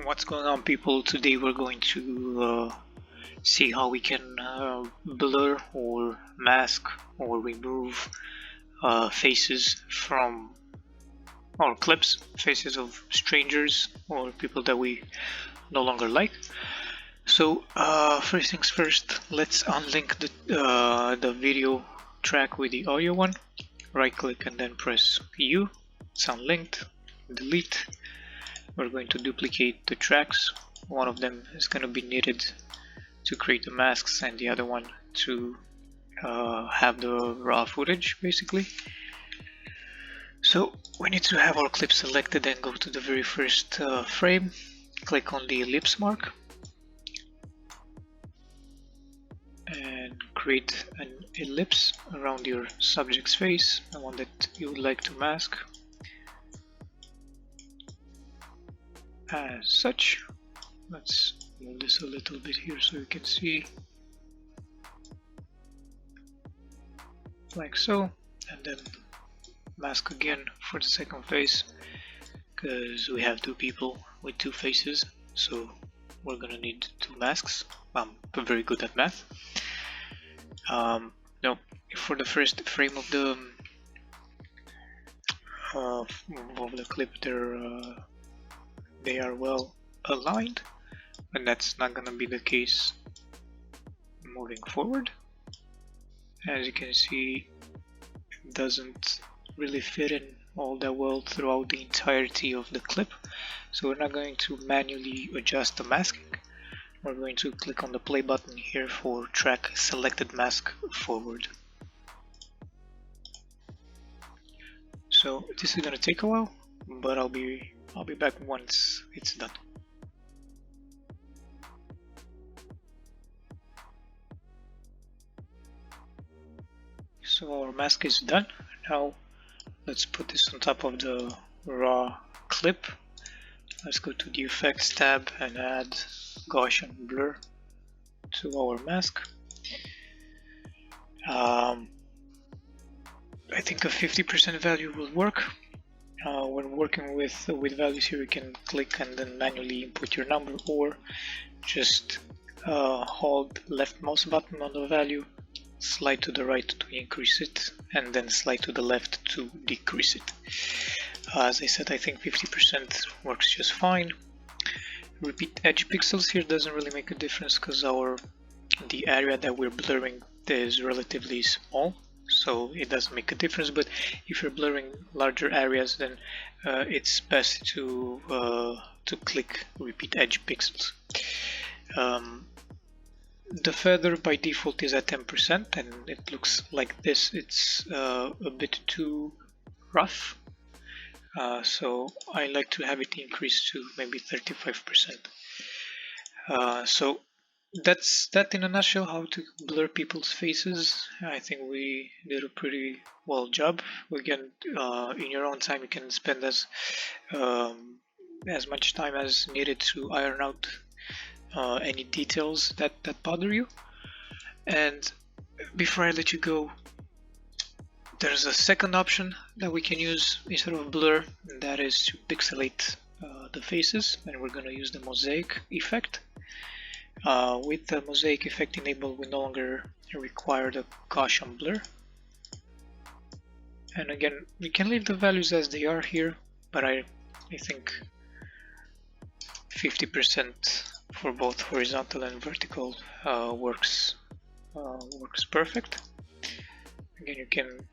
What's going on, people? Today we're going to see how we can blur or mask or remove faces from or clips, faces of strangers or people that we no longer like. So first things first, let's unlink the video track with the audio one. Right click and then press U. It's unlinked. Delete. We're going to duplicate the tracks. One of them is going to be needed to create the masks and the other one to have the raw footage, basically. So we need to have our clip selected and go to the very first frame. Click on the ellipse mark and create an ellipse around your subject's face, the one that you would like to mask. As such, let's move this a little bit here so you can see, like so, and then mask again for the second face, because we have two people with two faces, so we're gonna need two masks. I'm very good at math. No, for the first frame of the clip, they are well aligned, and that's not gonna be the case moving forward. As you can see, it doesn't really fit in all that well throughout the entirety of the clip, so we're not going to manually adjust the masking. We're going to click on the play button here for track selected mask forward. So this is gonna take a while, but I'll be back once it's done. So our mask is done. Now let's put this on top of the raw clip. Let's go to the effects tab and add Gaussian blur to our mask. I think a 50% value will work. When working with values here, you can click and then manually input your number, or just hold left mouse button on the value, slide to the right to increase it, and then slide to the left to decrease it. As I said, I think 50% works just fine. Repeat edge pixels here doesn't really make a difference because the area that we're blurring is relatively small, so it doesn't make a difference. But if you're blurring larger areas, then it's best to click repeat edge pixels. The feather by default is at 10%, and it looks like this. It's a bit too rough, so I like to have it increased to maybe 35%. So that's that in a nutshell, how to blur people's faces. I think we did a pretty well job. Again, in your own time, you can spend as much time as needed to iron out any details that bother you. And before I let you go, there's a second option that we can use instead of blur, and that is to pixelate the faces, and we're going to use the mosaic effect. With the mosaic effect enabled, we no longer require the Gaussian blur. And again, we can leave the values as they are here, but I think 50% for both horizontal and vertical works perfect. Again, you can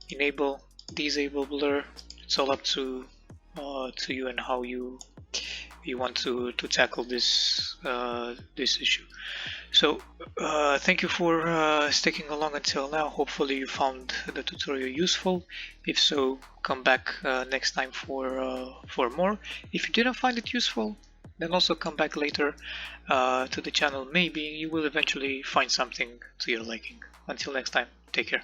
enable, disable blur. It's all up to you and how you want to tackle this issue. So thank you for sticking along until now. Hopefully you found the tutorial useful. If so, come back next time for more. If you didn't find it useful, then also come back later to the channel. Maybe you will eventually find something to your liking. Until next time, take care.